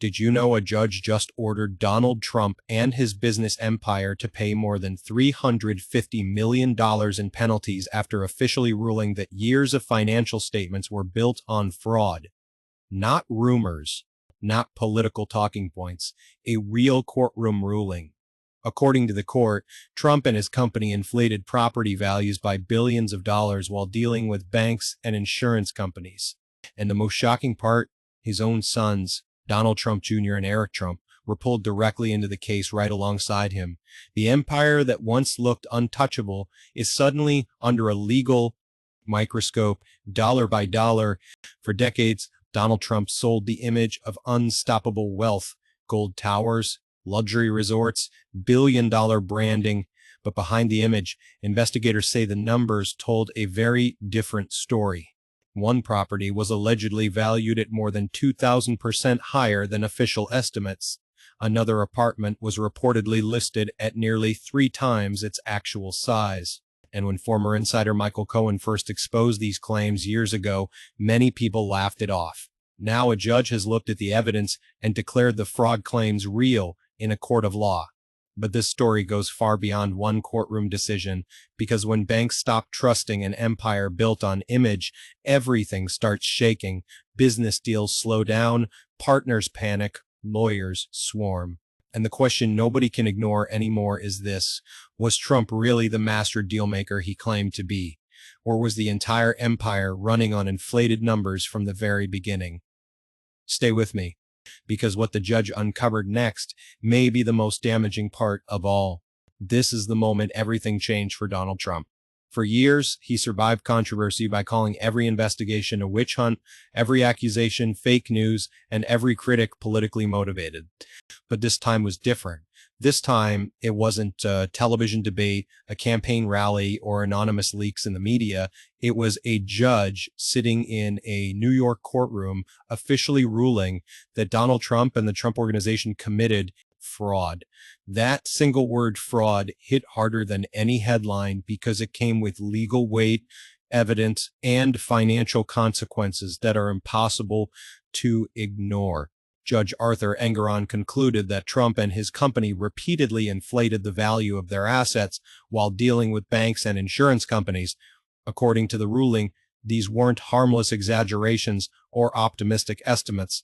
Did you know a judge just ordered Donald Trump and his business empire to pay more than $350 million in penalties after officially ruling that years of financial statements were built on fraud? Not rumors, not political talking points, a real courtroom ruling. According to the court, Trump and his company inflated property values by billions of dollars while dealing with banks and insurance companies. And the most shocking part, his own sons, Donald Trump Jr. and Eric Trump, were pulled directly into the case right alongside him. The empire that once looked untouchable is suddenly under a legal microscope, dollar by dollar. For decades, Donald Trump sold the image of unstoppable wealth, gold towers, luxury resorts, billion-dollar branding. But behind the image, investigators say the numbers told a very different story. One property was allegedly valued at more than 2,000% higher than official estimates. Another apartment was reportedly listed at nearly 3 times its actual size. And when former insider Michael Cohen first exposed these claims years ago, many people laughed it off. Now a judge has looked at the evidence and declared the fraud claims real in a court of law. But this story goes far beyond one courtroom decision, because when banks stop trusting an empire built on image, everything starts shaking. Business deals slow down, partners panic, lawyers swarm. And the question nobody can ignore anymore is this: was Trump really the master dealmaker he claimed to be? Or was the entire empire running on inflated numbers from the very beginning? Stay with me, because what the judge uncovered next may be the most damaging part of all. This is the moment everything changed for Donald Trump. For years, he survived controversy by calling every investigation a witch hunt, every accusation fake news, and every critic politically motivated. But this time was different. This time, it wasn't a television debate, a campaign rally, or anonymous leaks in the media. It was a judge sitting in a New York courtroom officially ruling that Donald Trump and the Trump Organization committed fraud. That single word fraud hit harder than any headline because it came with legal weight, evidence, and financial consequences that are impossible to ignore. Judge Arthur Engoron concluded that Trump and his company repeatedly inflated the value of their assets while dealing with banks and insurance companies. According to the ruling, these weren't harmless exaggerations or optimistic estimates.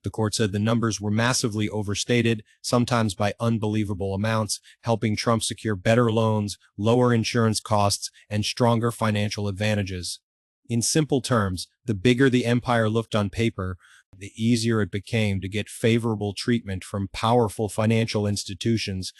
The court said the numbers were massively overstated, sometimes by unbelievable amounts, helping Trump secure better loans, lower insurance costs, and stronger financial advantages. In simple terms, the bigger the empire looked on paper, the easier it became to get favorable treatment from powerful financial institutions.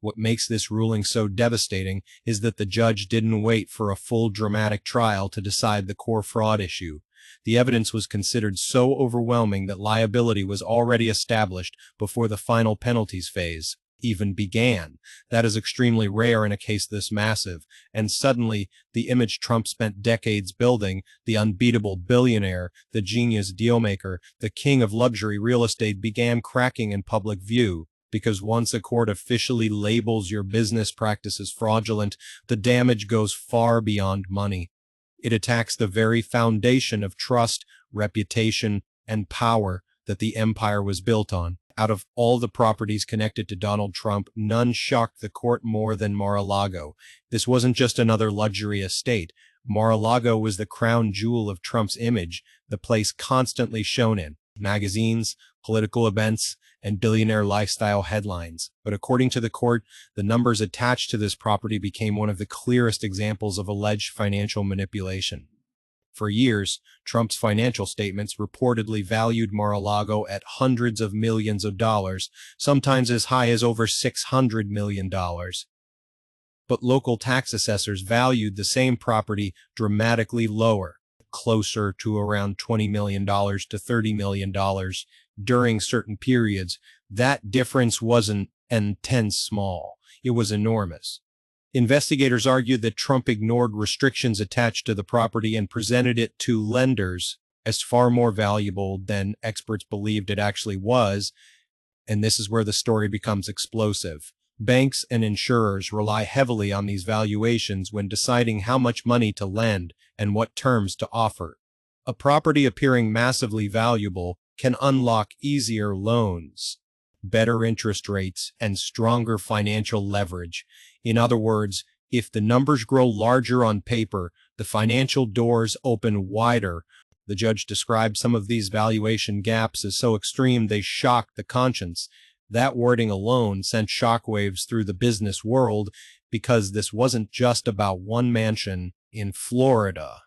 What makes this ruling so devastating is that the judge didn't wait for a full dramatic trial to decide the core fraud issue. The evidence was considered so overwhelming that liability was already established before the final penalties phase even began. That is extremely rare in a case this massive, and suddenly, the image Trump spent decades building, the unbeatable billionaire, the genius dealmaker, the king of luxury real estate, began cracking in public view. Because once a court officially labels your business practices fraudulent, the damage goes far beyond money. It attacks the very foundation of trust, reputation, and power that the empire was built on. Out of all the properties connected to Donald Trump, none shocked the court more than Mar-a-Lago. This wasn't just another luxury estate. Mar-a-Lago was the crown jewel of Trump's image, the place constantly shown in magazines, political events, and billionaire lifestyle headlines. But according to the court, the numbers attached to this property became one of the clearest examples of alleged financial manipulation. For years, Trump's financial statements reportedly valued Mar-a-Lago at hundreds of millions of dollars, sometimes as high as over $600 million. But local tax assessors valued the same property dramatically lower, closer to around $20 million to $30 million during certain periods. That difference wasn't small, it was enormous. Investigators argued that Trump ignored restrictions attached to the property and presented it to lenders as far more valuable than experts believed it actually was, and this is where the story becomes explosive. Banks and insurers rely heavily on these valuations when deciding how much money to lend and what terms to offer. A property appearing massively valuable can unlock easier loans, better interest rates, and stronger financial leverage. In other words, if the numbers grow larger on paper, the financial doors open wider. The judge described some of these valuation gaps as so extreme they shocked the conscience. That wording alone sent shockwaves through the business world, because this wasn't just about one mansion in Florida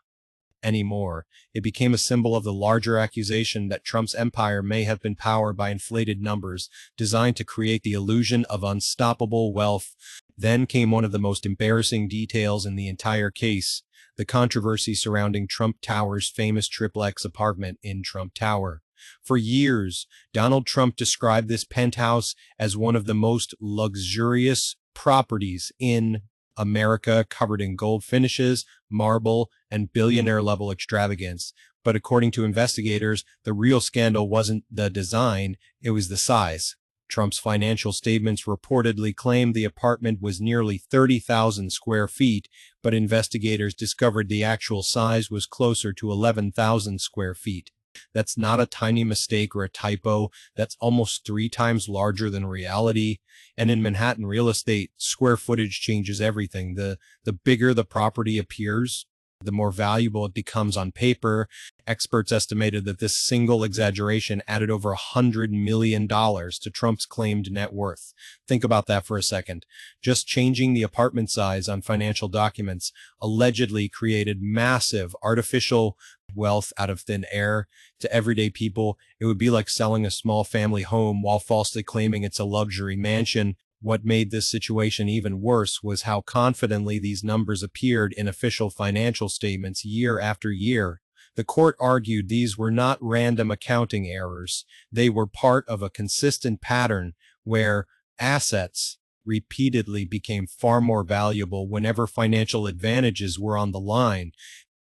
anymore. It became a symbol of the larger accusation that Trump's empire may have been powered by inflated numbers designed to create the illusion of unstoppable wealth. Then came one of the most embarrassing details in the entire case: the controversy surrounding Trump Tower's famous triplex apartment in Trump Tower. For years, Donald Trump described this penthouse as one of the most luxurious properties in America, covered in gold finishes, marble, and billionaire-level extravagance. But according to investigators, the real scandal wasn't the design, it was the size. Trump's financial statements reportedly claimed the apartment was nearly 30,000 square feet, but investigators discovered the actual size was closer to 11,000 square feet. That's not a tiny mistake or a typo. That's almost 3 times larger than reality. And in Manhattan real estate, square footage changes everything. The bigger the property appears, the more valuable it becomes on paper. Experts estimated that this single exaggeration added over $100 million to Trump's claimed net worth. Think about that for a second. Just changing the apartment size on financial documents allegedly created massive artificial wealth out of thin air. To everyday people, it would be like selling a small family home while falsely claiming it's a luxury mansion. What made this situation even worse was how confidently these numbers appeared in official financial statements year after year. The court argued these were not random accounting errors. They were part of a consistent pattern where assets repeatedly became far more valuable whenever financial advantages were on the line.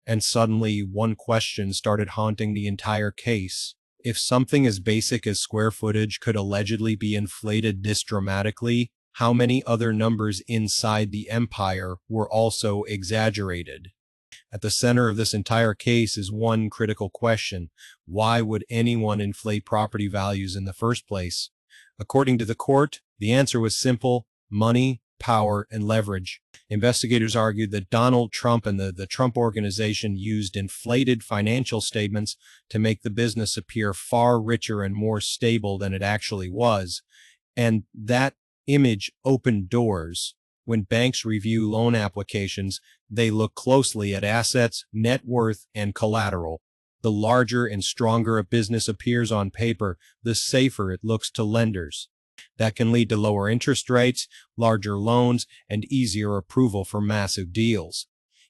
And suddenly, one question started haunting the entire case. If something as basic as square footage could allegedly be inflated this dramatically, how many other numbers inside the empire were also exaggerated? At the center of this entire case is one critical question: why would anyone inflate property values in the first place? According to the court, the answer was simple: money, power, and leverage. Investigators argued that Donald Trump and the Trump Organization used inflated financial statements to make the business appear far richer and more stable than it actually was. And that image opened doors. When banks review loan applications, they look closely at assets, net worth, and collateral. The larger and stronger a business appears on paper, the safer it looks to lenders. That can lead to lower interest rates, larger loans, and easier approval for massive deals.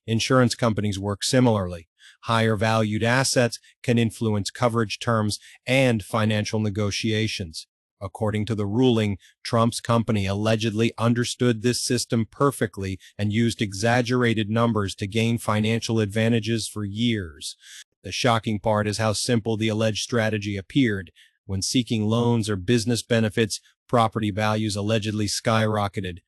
Insurance companies work similarly. Higher valued assets can influence coverage terms and financial negotiations. According to the ruling, Trump's company allegedly understood this system perfectly and used exaggerated numbers to gain financial advantages for years. The shocking part is how simple the alleged strategy appeared. When seeking loans or business benefits, property values allegedly skyrocketed.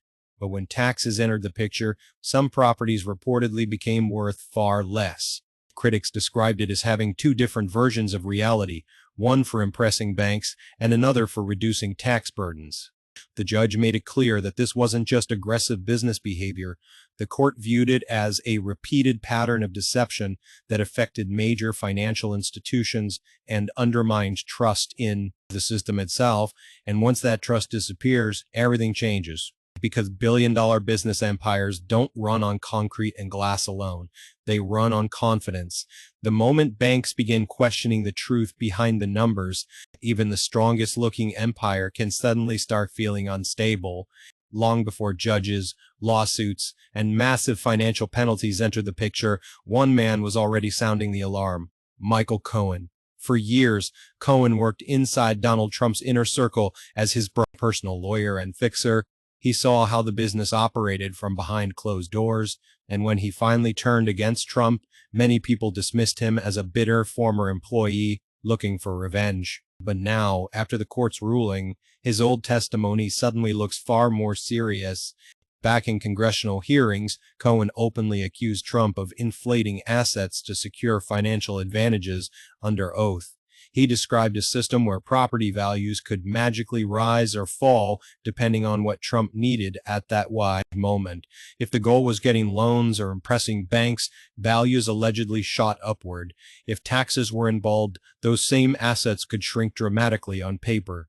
But when taxes entered the picture, some properties reportedly became worth far less. Critics described it as having 2 different versions of reality, one for impressing banks and another for reducing tax burdens. The judge made it clear that this wasn't just aggressive business behavior. The court viewed it as a repeated pattern of deception that affected major financial institutions and undermined trust in the system itself. And once that trust disappears, everything changes. Because billion-dollar business empires don't run on concrete and glass alone. They run on confidence. The moment banks begin questioning the truth behind the numbers, even the strongest-looking empire can suddenly start feeling unstable. Long before judges, lawsuits, and massive financial penalties entered the picture, one man was already sounding the alarm: Michael Cohen. For years, Cohen worked inside Donald Trump's inner circle as his personal lawyer and fixer. He saw how the business operated from behind closed doors, and when he finally turned against Trump, many people dismissed him as a bitter former employee looking for revenge. But now, after the court's ruling, his old testimony suddenly looks far more serious. Back in congressional hearings, Cohen openly accused Trump of inflating assets to secure financial advantages under oath. He described a system where property values could magically rise or fall depending on what Trump needed at that moment. If the goal was getting loans or impressing banks, values allegedly shot upward. If taxes were involved, those same assets could shrink dramatically on paper.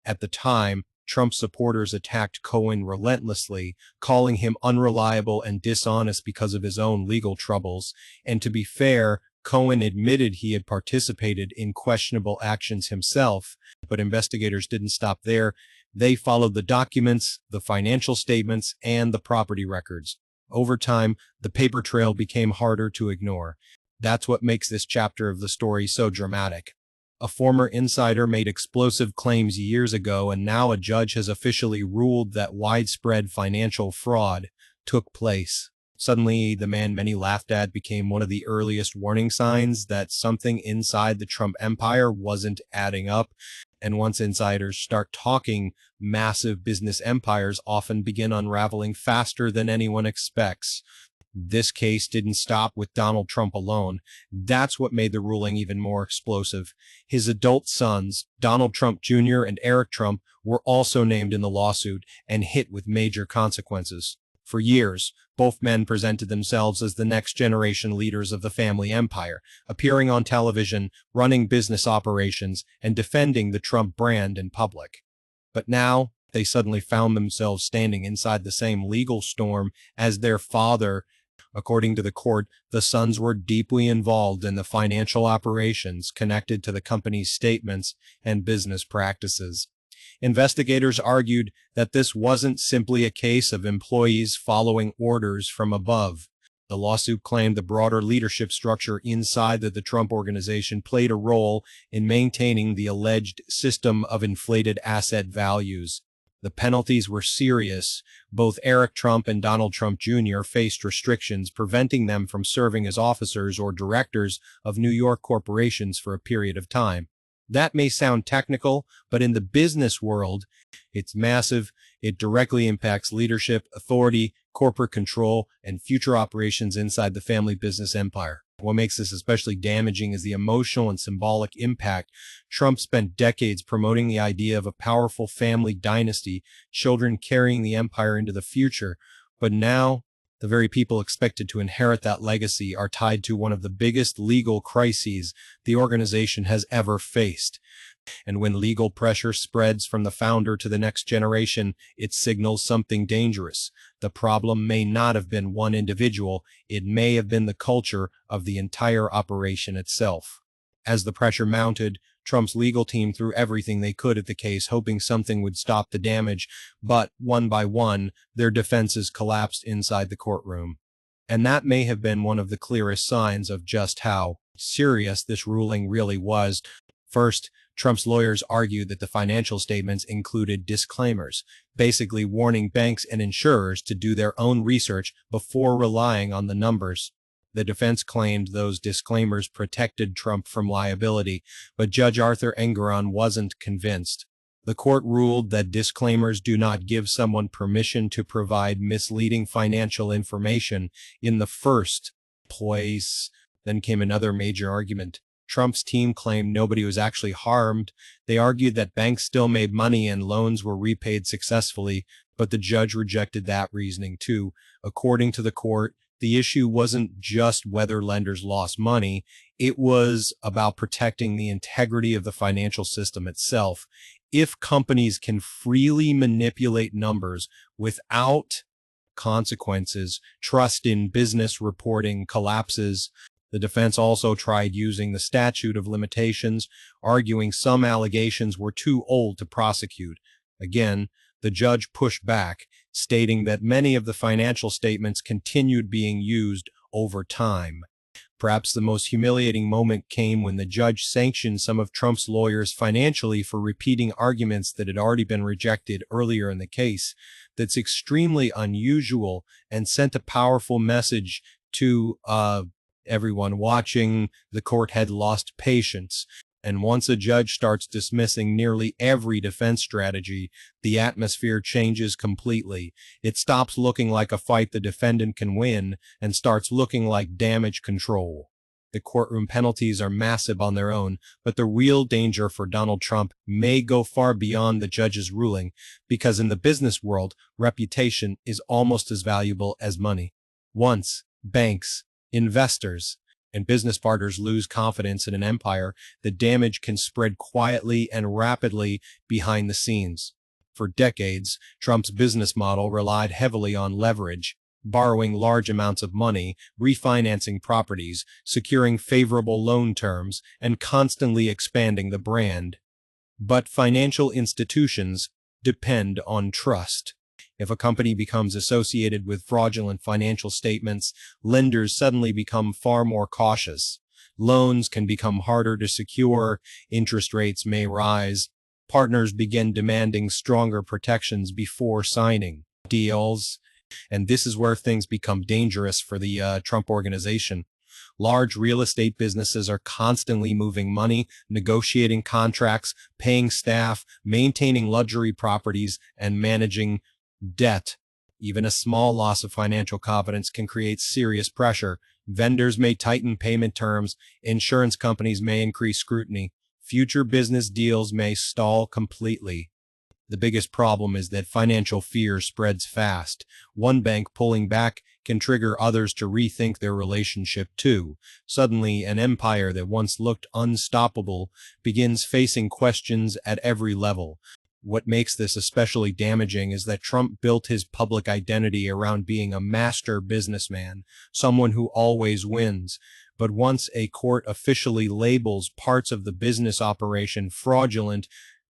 At the time, Trump supporters attacked Cohen relentlessly, calling him unreliable and dishonest because of his own legal troubles. And to be fair, Cohen admitted he had participated in questionable actions himself, but investigators didn't stop there. They followed the documents, the financial statements, and the property records. Over time, the paper trail became harder to ignore. That's what makes this chapter of the story so dramatic. A former insider made explosive claims years ago, and now a judge has officially ruled that widespread financial fraud took place. Suddenly, the man many laughed at became one of the earliest warning signs that something inside the Trump empire wasn't adding up. And once insiders start talking, massive business empires often begin unraveling faster than anyone expects. This case didn't stop with Donald Trump alone. That's what made the ruling even more explosive. His adult sons, Donald Trump Jr. and Eric Trump, were also named in the lawsuit and hit with major consequences. For years, both men presented themselves as the next generation leaders of the family empire, appearing on television, running business operations, and defending the Trump brand in public. But now, they suddenly found themselves standing inside the same legal storm as their father. According to the court, the sons were deeply involved in the financial operations connected to the company's statements and business practices. Investigators argued that this wasn't simply a case of employees following orders from above. The lawsuit claimed the broader leadership structure inside the Trump organization played a role in maintaining the alleged system of inflated asset values. The penalties were serious. Both Eric Trump and Donald Trump Jr. faced restrictions preventing them from serving as officers or directors of New York corporations for a period of time. That may sound technical, but in the business world, it's massive. It directly impacts leadership, authority, corporate control, and future operations inside the family business empire. What makes this especially damaging is the emotional and symbolic impact. Trump spent decades promoting the idea of a powerful family dynasty, children carrying the empire into the future. But now, the very people expected to inherit that legacy are tied to one of the biggest legal crises the organization has ever faced. And when legal pressure spreads from the founder to the next generation, it signals something dangerous. The problem may not have been one individual, it may have been the culture of the entire operation itself. As the pressure mounted, Trump's legal team threw everything they could at the case, hoping something would stop the damage, but one by one, their defenses collapsed inside the courtroom. And that may have been one of the clearest signs of just how serious this ruling really was. First, Trump's lawyers argued that the financial statements included disclaimers, basically warning banks and insurers to do their own research before relying on the numbers. The defense claimed those disclaimers protected Trump from liability, but Judge Arthur Engoron wasn't convinced. The court ruled that disclaimers do not give someone permission to provide misleading financial information in the first place. Then came another major argument. Trump's team claimed nobody was actually harmed. They argued that banks still made money and loans were repaid successfully, but the judge rejected that reasoning too. According to the court, the issue wasn't just whether lenders lost money, it was about protecting the integrity of the financial system itself. If companies can freely manipulate numbers without consequences, trust in business reporting collapses. The defense also tried using the statute of limitations, arguing some allegations were too old to prosecute. Again, the judge pushed back, stating that many of the financial statements continued being used over time. Perhaps the most humiliating moment came when the judge sanctioned some of Trump's lawyers financially for repeating arguments that had already been rejected earlier in the case. That's extremely unusual and sent a powerful message to everyone watching. The court had lost patience. And once a judge starts dismissing nearly every defense strategy, the atmosphere changes completely. It stops looking like a fight the defendant can win and starts looking like damage control. The courtroom penalties are massive on their own, but the real danger for Donald Trump may go far beyond the judge's ruling, because in the business world, reputation is almost as valuable as money. Once banks, investors, and business partners lose confidence in an empire, the damage can spread quietly and rapidly behind the scenes. For decades, Trump's business model relied heavily on leverage, borrowing large amounts of money, refinancing properties, securing favorable loan terms, and constantly expanding the brand. But financial institutions depend on trust. If a company becomes associated with fraudulent financial statements, lenders suddenly become far more cautious. Loans can become harder to secure, interest rates may rise, partners begin demanding stronger protections before signing deals. And this is where things become dangerous for the Trump organization. Large real estate businesses are constantly moving money, negotiating contracts, paying staff, maintaining luxury properties, and managing debt. Even a small loss of financial confidence can create serious pressure. Vendors may tighten payment terms, insurance companies may increase scrutiny, future business deals may stall completely. The biggest problem is that financial fear spreads fast. One bank pulling back can trigger others to rethink their relationship too. Suddenly, an empire that once looked unstoppable begins facing questions at every level. What makes this especially damaging is that Trump built his public identity around being a master businessman, someone who always wins. But once a court officially labels parts of the business operation fraudulent,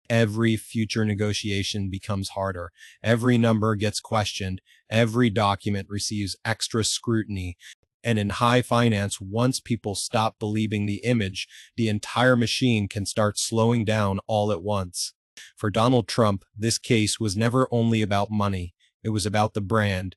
every future negotiation becomes harder. Every number gets questioned. Every document receives extra scrutiny. And in high finance, once people stop believing the image, the entire machine can start slowing down all at once. For Donald Trump, this case was never only about money. It was about the brand.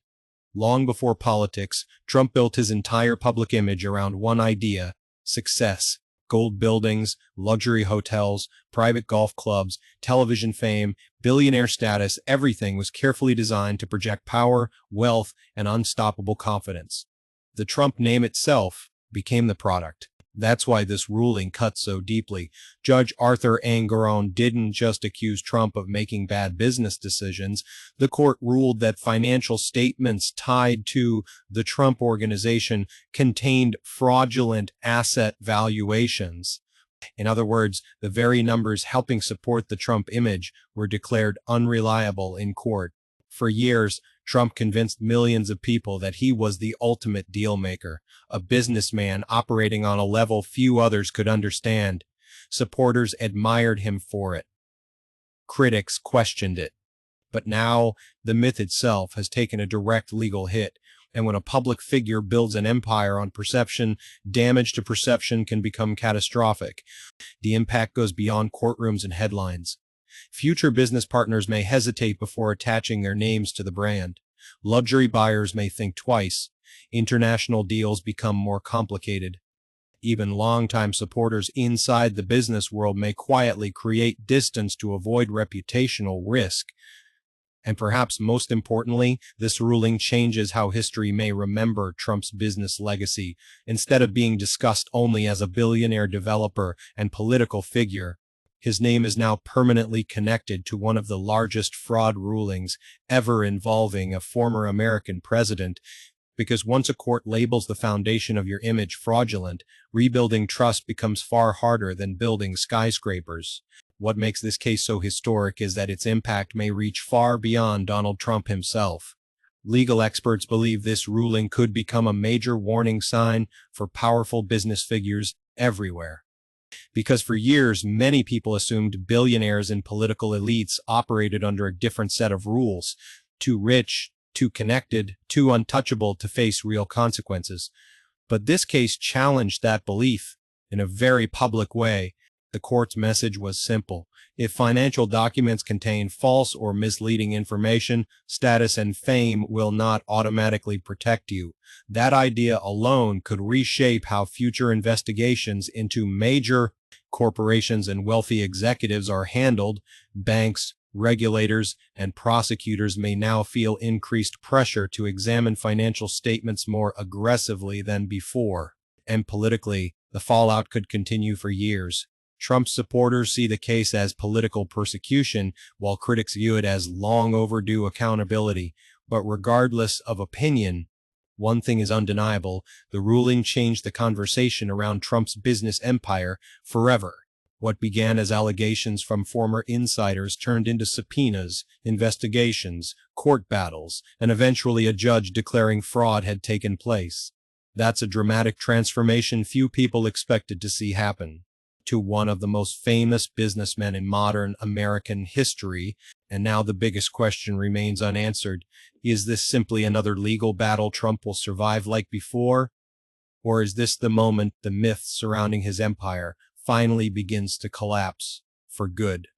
Long before politics, Trump built his entire public image around one idea: success. Gold buildings, luxury hotels, private golf clubs, television fame, billionaire status, everything was carefully designed to project power, wealth, and unstoppable confidence. The Trump name itself became the product. That's why this ruling cut so deeply. Judge Arthur Engoron didn't just accuse Trump of making bad business decisions. The court ruled that financial statements tied to the Trump organization contained fraudulent asset valuations. In other words, the very numbers helping support the Trump image were declared unreliable in court. For years, Trump convinced millions of people that he was the ultimate deal maker, a businessman operating on a level few others could understand. Supporters admired him for it. Critics questioned it. But now, the myth itself has taken a direct legal hit, and when a public figure builds an empire on perception, damage to perception can become catastrophic. The impact goes beyond courtrooms and headlines. Future business partners may hesitate before attaching their names to the brand. Luxury buyers may think twice. International deals become more complicated. Even longtime supporters inside the business world may quietly create distance to avoid reputational risk. And perhaps most importantly, this ruling changes how history may remember Trump's business legacy. Instead of being discussed only as a billionaire developer and political figure, his name is now permanently connected to one of the largest fraud rulings ever involving a former American president, because once a court labels the foundation of your image fraudulent, rebuilding trust becomes far harder than building skyscrapers. What makes this case so historic is that its impact may reach far beyond Donald Trump himself. Legal experts believe this ruling could become a major warning sign for powerful business figures everywhere. Because for years, many people assumed billionaires and political elites operated under a different set of rules, too rich, too connected, too untouchable to face real consequences. But this case challenged that belief in a very public way. The court's message was simple. If financial documents contain false or misleading information, status and fame will not automatically protect you. That idea alone could reshape how future investigations into major corporations and wealthy executives are handled. Banks, regulators, and prosecutors may now feel increased pressure to examine financial statements more aggressively than before. And politically, The fallout could continue for years. Trump's supporters see the case as political persecution, while critics view it as long overdue accountability. But regardless of opinion, one thing is undeniable: the ruling changed the conversation around Trump's business empire forever. What began as allegations from former insiders turned into subpoenas, investigations, court battles, and eventually a judge declaring fraud had taken place. That's a dramatic transformation few people expected to see happen. To one of the most famous businessmen in modern American history, and now the biggest question remains unanswered: is this simply another legal battle Trump will survive like before? Or is this the moment the myth surrounding his empire finally begins to collapse for good?